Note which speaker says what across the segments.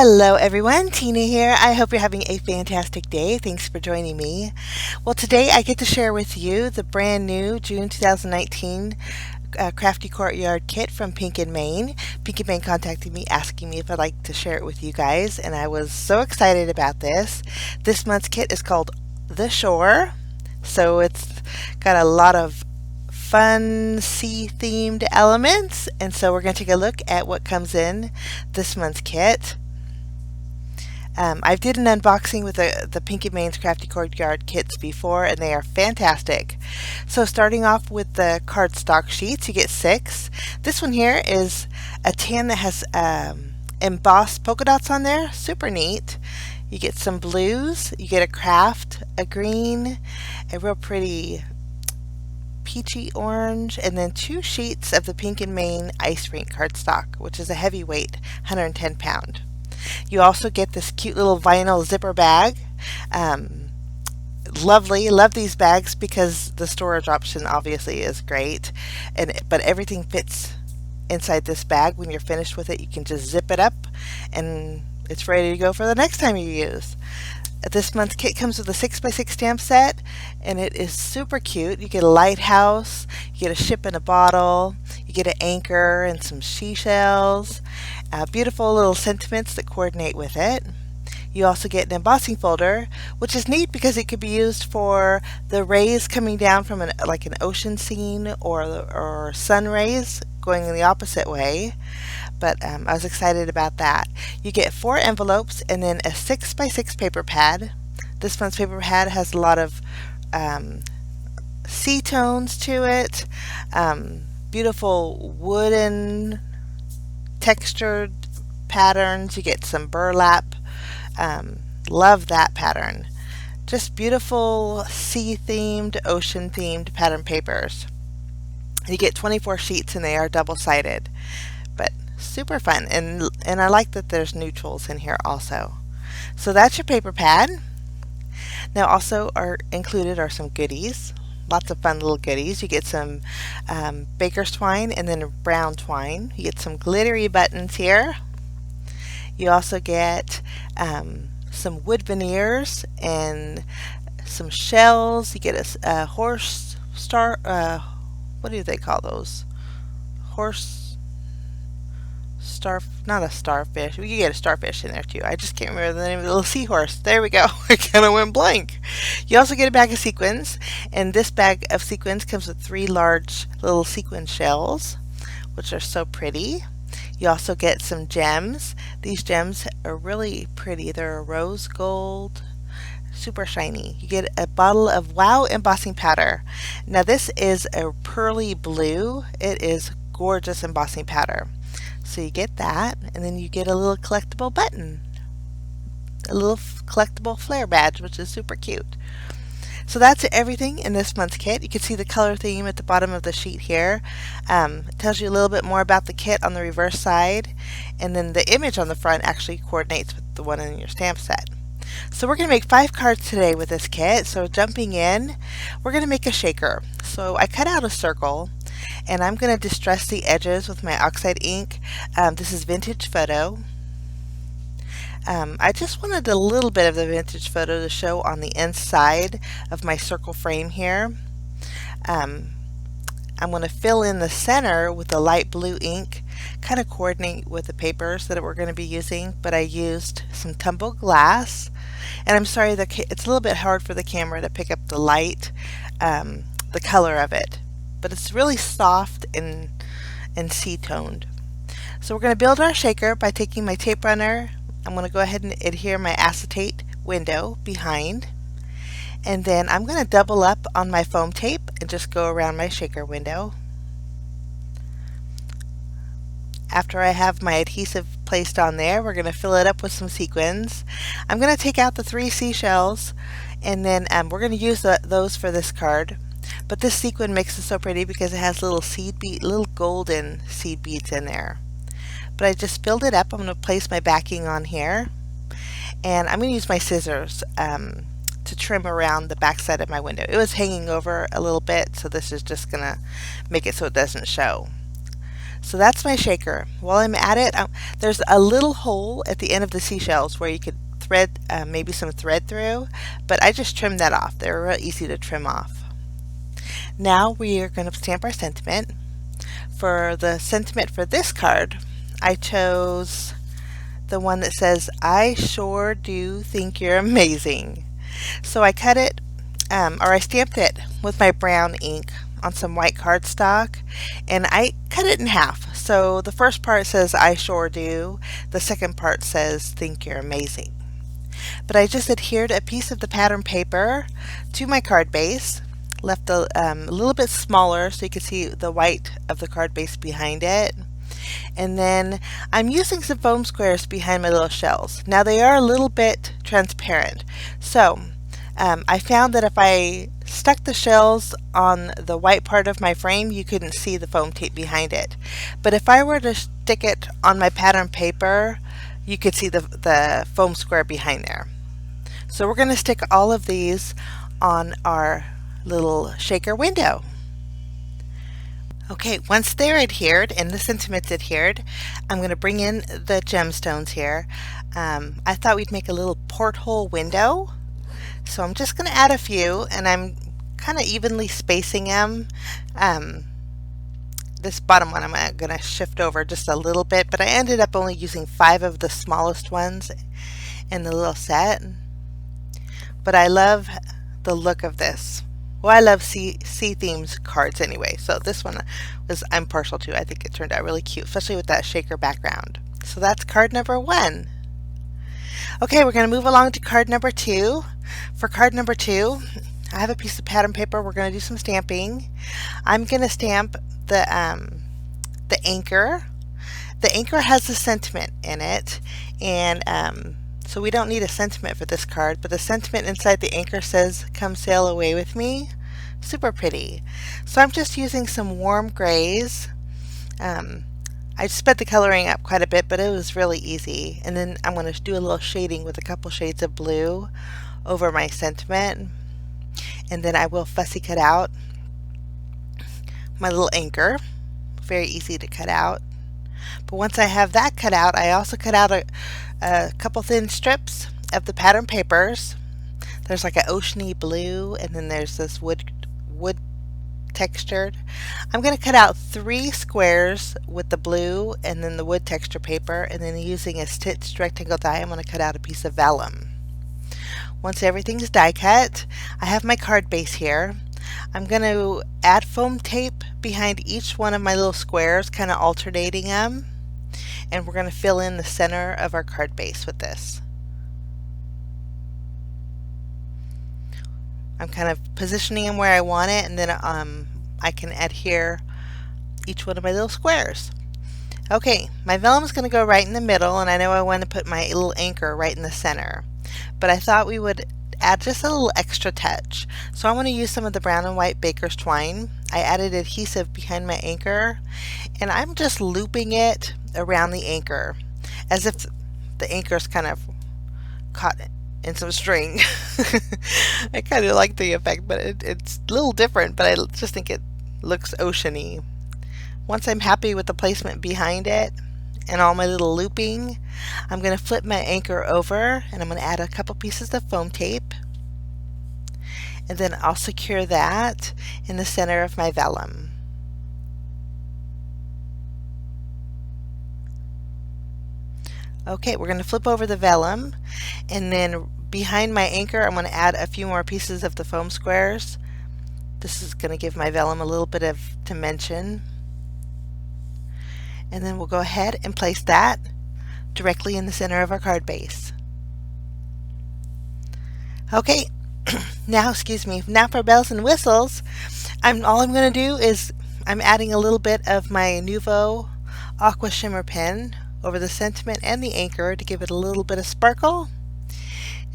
Speaker 1: Hello everyone, Tina here. I hope you're having a fantastic day. Thanks for joining me. Well, today I get to share with you the brand new June 2019 Crafty Courtyard kit from Pink and Main. Pink and Main contacted me asking me if I'd like to share it with you guys, and I was so excited about this. This month's kit is called The Shore, so it's got a lot of fun sea themed elements, and so we're going to take a look at what comes in this month's kit. I did an unboxing with the Pink and Main's Crafty Courtyard kits before, and they are fantastic. So starting off with the cardstock sheets, you get 6. This one here is a tan that has embossed polka dots on there. Super neat. You get some blues, you get a craft, a green, a real pretty peachy orange, and then 2 sheets of the Pink and Main ice rink cardstock, which is a heavyweight, 110 pound. You also get this cute little vinyl zipper bag. Lovely, love these bags because the storage option obviously is great, but everything fits inside this bag. When you're finished with it, you can just zip it up and it's ready to go for the next time you use. This month's kit comes with a 6x6 stamp set, and it is super cute. You get a lighthouse, you get a ship in a bottle, you get an anchor and some seashells, beautiful little sentiments that coordinate with it. You also get an embossing folder, which is neat because it could be used for the rays coming down from like an ocean scene, or sun rays going in the opposite way. But I was excited about that. You get 4 envelopes and then a 6x6 paper pad. This month's paper pad has a lot of sea tones to it, beautiful wooden textured patterns. You get some burlap. Love that pattern. Just beautiful sea themed, ocean themed pattern papers. You get 24 sheets and they are double-sided. But super fun, and I like that there's neutrals in here also. So that's your paper pad. Now also included are some goodies, lots of fun little goodies. You get some baker's twine and then brown twine. You get some glittery buttons here. You also get some wood veneers and some shells. You get a horse star, what do they call those? Not a starfish. You get a starfish in there too. I just can't remember the name of the little seahorse. There we go. I kind of went blank. You also get a bag of sequins, and this bag of sequins comes with 3 large little sequin shells, which are so pretty. You also get some gems. These gems are really pretty. They're a rose gold, super shiny. You get a bottle of Wow embossing powder. Now this is a pearly blue. It is gorgeous embossing powder. So you get that, and then you get a little collectible button, a little collectible flare badge, which is super cute. So that's everything in this month's kit. You can see the color theme at the bottom of the sheet here. It tells you a little bit more about the kit on the reverse side, and then the image on the front actually coordinates with the one in your stamp set. So we're going to make 5 cards today with this kit. So jumping in, we're going to make a shaker. So I cut out a circle, and I'm going to distress the edges with my oxide ink. This is Vintage Photo. I just wanted a little bit of the Vintage Photo to show on the inside of my circle frame here. I'm going to fill in the center with the light blue ink, kind of coordinate with the papers that we're going to be using, but I used some tumbled glass. And I'm sorry, it's a little bit hard for the camera to pick up the light, the color of it, but it's really soft and sea-toned. So we're going to build our shaker by taking my tape runner. I'm going to go ahead and adhere my acetate window behind, and then I'm going to double up on my foam tape and just go around my shaker window. After I have my adhesive placed on there, we're going to fill it up with some sequins. I'm going to take out the 3 seashells, and then we're going to use those for this card. But this sequin makes it so pretty because it has little golden seed beads in there. But I just filled it up. I'm going to place my backing on here, and I'm going to use my scissors to trim around the back side of my window. It was hanging over a little bit, so this is just going to make it so it doesn't show. So that's my shaker. While I'm at it, there's a little hole at the end of the seashells where you could thread, maybe some thread through, but I just trimmed that off. They're real easy to trim off. Now we are going to stamp our sentiment. For the sentiment for this card, I chose the one that says, "I sure do think you're amazing." So I cut it, or I stamped it with my brown ink on some white cardstock, and I cut it in half. So the first part says, "I sure do." The second part says, "Think you're amazing." But I just adhered a piece of the pattern paper to my card base, left a little bit smaller so you can see the white of the card base behind it. And then I'm using some foam squares behind my little shells. Now they are a little bit transparent, so I found that if I stuck the shells on the white part of my frame, you couldn't see the foam tape behind it. But if I were to stick it on my pattern paper, you could see the foam square behind there. So we're going to stick all of these on our little shaker window. Okay, once they're adhered and the sentiment's adhered, I'm going to bring in the gemstones here. I thought we'd make a little porthole window, so I'm just going to add a few, and I'm kind of evenly spacing them. This bottom one I'm going to shift over just a little bit, but I ended up only using 5 of the smallest ones in the little set. But I love the look of this. Well, I love sea themes cards anyway, so this one I'm partial to. I think it turned out really cute, especially with that shaker background. So that's card number 1. Okay, we're going to move along to card number 2. For card number 2, I have a piece of pattern paper. We're going to do some stamping. I'm going to stamp the anchor. The anchor has a sentiment in it, and so we don't need a sentiment for this card, but the sentiment inside the anchor says, "Come sail away with me." Super pretty. So I'm just using some warm grays. I sped the coloring up quite a bit, but it was really easy. And then I'm going to do a little shading with a couple shades of blue over my sentiment. And then I will fussy cut out my little anchor. Very easy to cut out. But once I have that cut out, I also cut out a couple thin strips of the pattern papers. There's like an oceany blue, and then there's this wood textured. I'm going to cut out 3 squares with the blue and then the wood texture paper, and then using a stitched rectangle die, I'm going to cut out a piece of vellum. Once everything's die cut, I have my card base here. I'm going to add foam tape behind each one of my little squares, kind of alternating them. And we're going to fill in the center of our card base with this. I'm kind of positioning them where I want it, and then I can adhere each one of my little squares. Okay, my vellum is going to go right in the middle, and I know I want to put my little anchor right in the center. But I thought we would add just a little extra touch. So I want to use some of the brown and white baker's twine. I added adhesive behind my anchor, and I'm just looping it around the anchor as if the anchor's kind of caught in some string. I kind of like the effect, but it's a little different, but I just think it looks oceany. Once I'm happy with the placement behind it and all my little looping, I'm going to flip my anchor over, and I'm going to add a couple pieces of foam tape, and then I'll secure that in the center of my vellum. Okay, we're going to flip over the vellum, and then behind my anchor I'm going to add a few more pieces of the foam squares. This is going to give my vellum a little bit of dimension. And then we'll go ahead and place that directly in the center of our card base. Okay, now for bells and whistles, all I'm going to do is I'm adding a little bit of my Nuvo Aqua Shimmer pen over the sentiment and the anchor to give it a little bit of sparkle.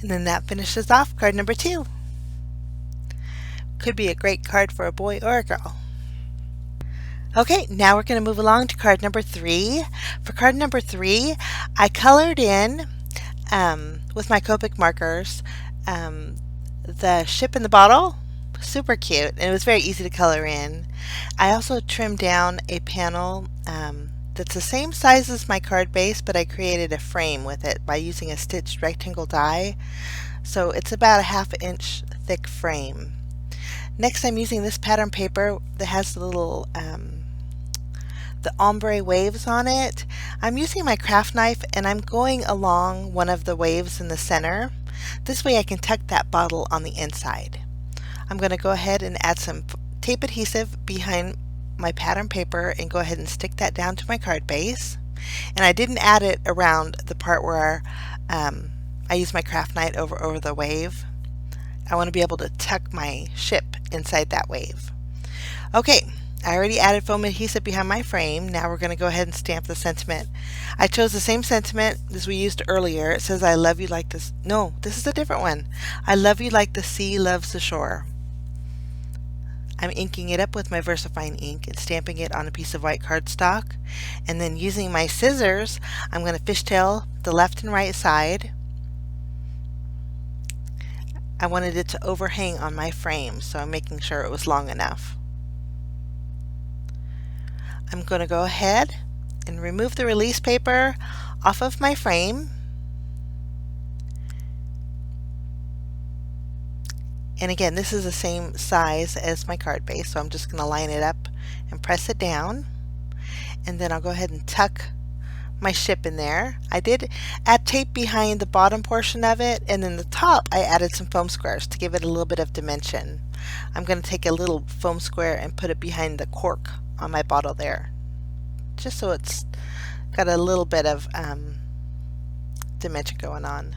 Speaker 1: And then that finishes off card number 2. Could be a great card for a boy or a girl. Okay, now we're going to move along to card number 3. For card number 3, I colored in with my Copic markers the ship in the bottle. Super cute, and it was very easy to color in. I also trimmed down a panel that's the same size as my card base, but I created a frame with it by using a stitched rectangle die. So it's about a ½ inch thick frame. Next, I'm using this pattern paper that has the ombre waves on it. I'm using my craft knife and I'm going along one of the waves in the center. This way I can tuck that bottle on the inside. I'm going to go ahead and add some tape adhesive behind my pattern paper and go ahead and stick that down to my card base. And I didn't add it around the part where I used my craft knife over the wave. I want to be able to tuck my ship inside that wave. Okay, I already added foam adhesive behind my frame. Now we're going to go ahead and stamp the sentiment. I chose the same sentiment as we used earlier. It says, I love you like this. No, this is a different one. I love you like the sea loves the shore. I'm inking it up with my VersaFine ink and stamping it on a piece of white cardstock. And then using my scissors, I'm going to fishtail the left and right side. I wanted it to overhang on my frame, so I'm making sure it was long enough. I'm going to go ahead and remove the release paper off of my frame. And again, this is the same size as my card base, so I'm just going to line it up and press it down. And then I'll go ahead and tuck my ship in there. I did add tape behind the bottom portion of it, and then the top I added some foam squares to give it a little bit of dimension. I'm going to take a little foam square and put it behind the cork on my bottle there, just so it's got a little bit of dimension going on.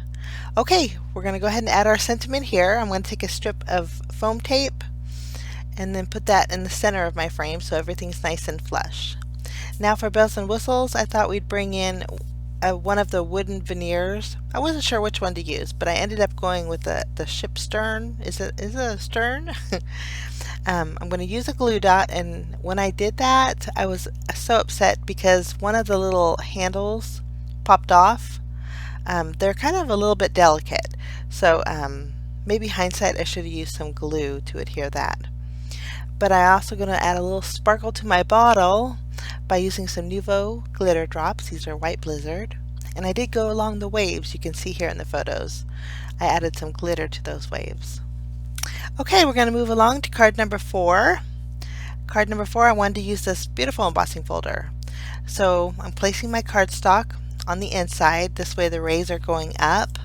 Speaker 1: Okay, we're going to go ahead and add our sentiment here. I'm going to take a strip of foam tape and then put that in the center of my frame so everything's nice and flush. Now for bells and whistles, I thought we'd bring in one of the wooden veneers. I wasn't sure which one to use, but I ended up going with the ship stern. Is it a stern? I'm going to use a glue dot, and when I did that, I was so upset because one of the little handles popped off. They're kind of a little bit delicate, so maybe hindsight I should have used some glue to adhere that. But I'm also going to add a little sparkle to my bottle by using some Nuvo glitter drops. These are White Blizzard, and I did go along the waves you can see here in the photos. I added some glitter to those waves. Okay, we're going to move along to card number 4. Card number 4, I wanted to use this beautiful embossing folder. So I'm placing my cardstock on the inside. This way the rays are going up.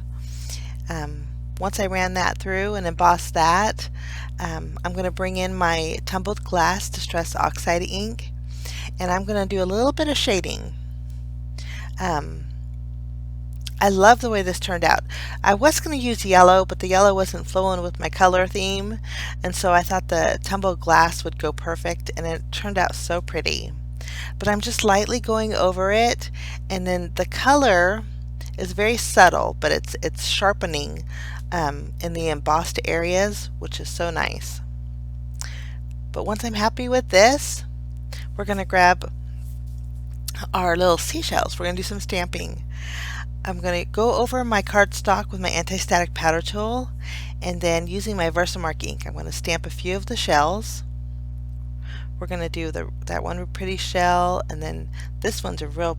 Speaker 1: Once I ran that through and embossed that, I'm going to bring in my tumbled glass distress oxide ink, and I'm going to do a little bit of shading. I love the way this turned out. I was going to use yellow, but the yellow wasn't flowing with my color theme, and so I thought the tumbled glass would go perfect, and it turned out so pretty. But I'm just lightly going over it, and then the color is very subtle, but it's sharpening in the embossed areas, which is so nice. But once I'm happy with this, we're going to grab our little seashells. We're going to do some stamping. I'm going to go over my cardstock with my anti-static powder tool, and then using my Versamark ink, I'm going to stamp a few of the shells. We're going to do that one pretty shell, and then this one's a real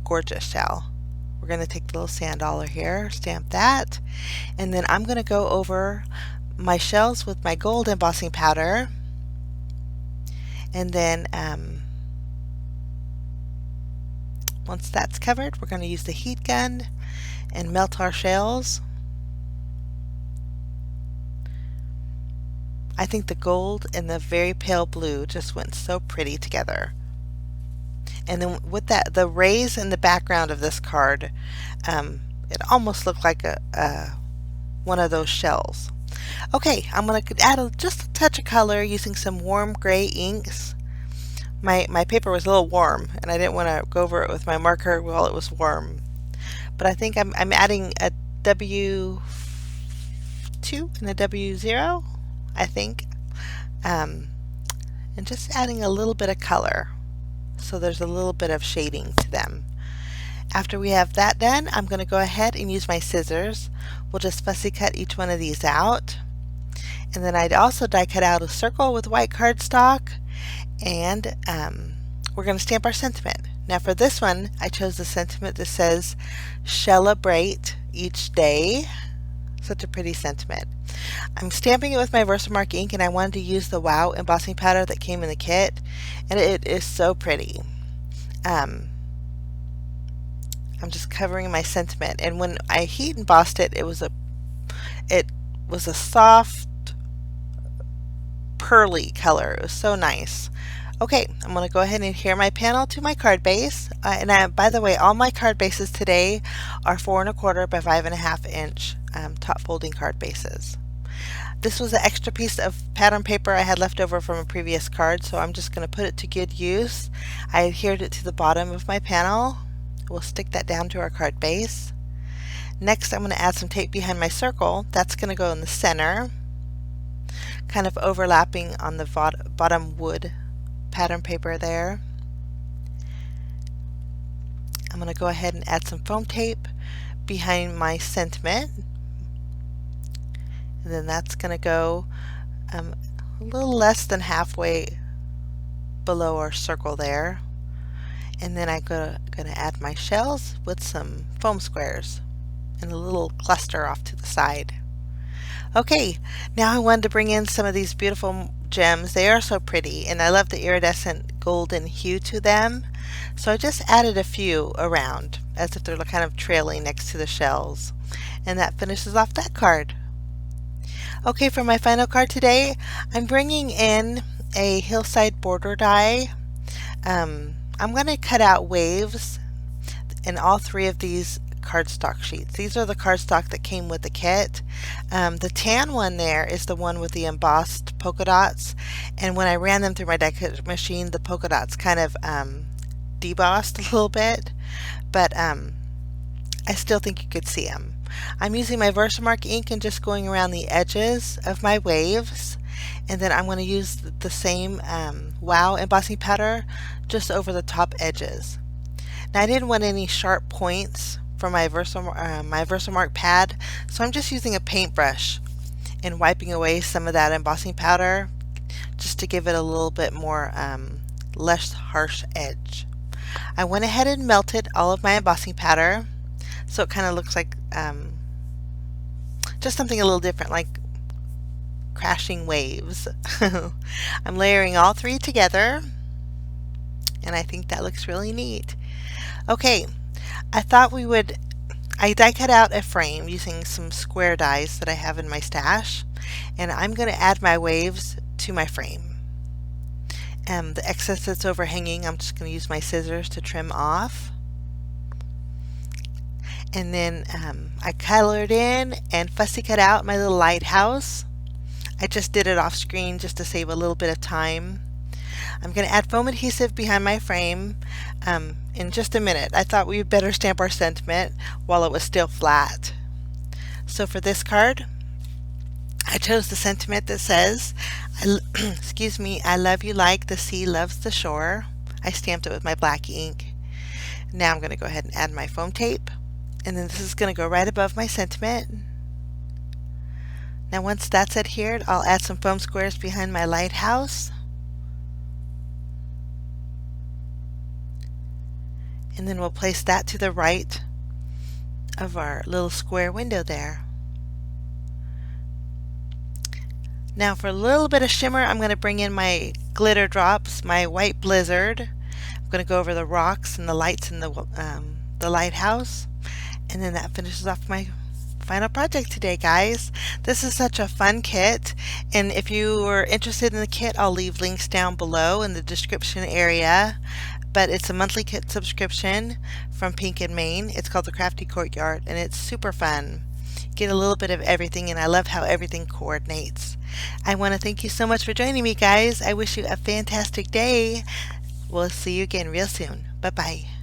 Speaker 1: gorgeous shell. We're going to take the little sand dollar here, stamp that, and then I'm going to go over my shells with my gold embossing powder, and then once that's covered, we're going to use the heat gun and melt our shells. I think the gold and the very pale blue just went so pretty together. And then with that, the rays in the background of this card, it almost looked like one of those shells. Okay, I'm going to add just a touch of color using some warm gray inks. My paper was a little warm, and I didn't want to go over it with my marker while it was warm. But I think I'm adding a W2 and a W0, I think, and just adding a little bit of color, so there's a little bit of shading to them. After we have that done, I'm going to go ahead and use my scissors. We'll just fussy cut each one of these out, and then I'd also die cut out a circle with white cardstock, and we're going to stamp our sentiment. Now for this one, I chose the sentiment that says, celebrate each day. Such a pretty sentiment. I'm stamping it with my Versamark ink, and I wanted to use the Wow embossing powder that came in the kit, and it is so pretty. I'm just covering my sentiment, and when I heat embossed it, it was a soft pearly color. It was so nice. Okay, I'm going to go ahead and adhere my panel to my card base. By the way, all my card bases today are 4 1/4 by 5.5 inch top folding card bases. This was an extra piece of pattern paper I had left over from a previous card, so I'm just going to put it to good use. I adhered it to the bottom of my panel. We'll stick that down to our card base. Next, I'm going to add some tape behind my circle. That's going to go in the center, kind of overlapping on the bottom wood pattern paper there. I'm going to go ahead and add some foam tape behind my sentiment, and then that's going to go a little less than halfway below our circle there. And then I'm going to add my shells with some foam squares and a little cluster off to the side. Okay, now I wanted to bring in some of these beautiful gems. They are so pretty, and I love the iridescent golden hue to them. So I just added a few around as if they're kind of trailing next to the shells. And that finishes off that card. Okay, for my final card today, I'm bringing in a hillside border die. I'm going to cut out waves in all 3 of these cardstock sheets. These are the cardstock that came with the kit. The tan one there is the one with the embossed polka dots, and when I ran them through my die cut machine, the polka dots kind of debossed a little bit, but I still think you could see them. I'm using my Versamark ink and just going around the edges of my waves, and then I'm going to use the same Wow embossing powder just over the top edges. Now I didn't want any sharp points for my Versamark pad, so I'm just using a paintbrush and wiping away some of that embossing powder just to give it a little bit more less harsh edge. I went ahead and melted all of my embossing powder, so it kind of looks like just something a little different, like crashing waves. I'm layering all 3 together, and I think that looks really neat. Okay, I thought I die cut out a frame using some square dies that I have in my stash, and I'm going to add my waves to my frame. The excess that's overhanging, I'm just going to use my scissors to trim off. And then I colored in and fussy cut out my little lighthouse. I just did it off screen just to save a little bit of time. I'm going to add foam adhesive behind my frame in just a minute. I thought we'd better stamp our sentiment while it was still flat. So for this card, I chose the sentiment that says, excuse me, I love you like the sea loves the shore. I stamped it with my black ink. Now I'm going to go ahead and add my foam tape, and then this is going to go right above my sentiment. Now once that's adhered, I'll add some foam squares behind my lighthouse. And then we'll place that to the right of our little square window there. Now for a little bit of shimmer, I'm going to bring in my glitter drops, my white blizzard. I'm going to go over the rocks and the lights in the lighthouse. And then that finishes off my final project today, guys. This is such a fun kit, and if you are interested in the kit, I'll leave links down below in the description area. But it's a monthly kit subscription from Pink and Maine. It's called the Crafty Courtyard, and it's super fun. Get a little bit of everything, and I love how everything coordinates. I want to thank you so much for joining me, guys. I wish you a fantastic day. We'll see you again real soon. Bye-bye.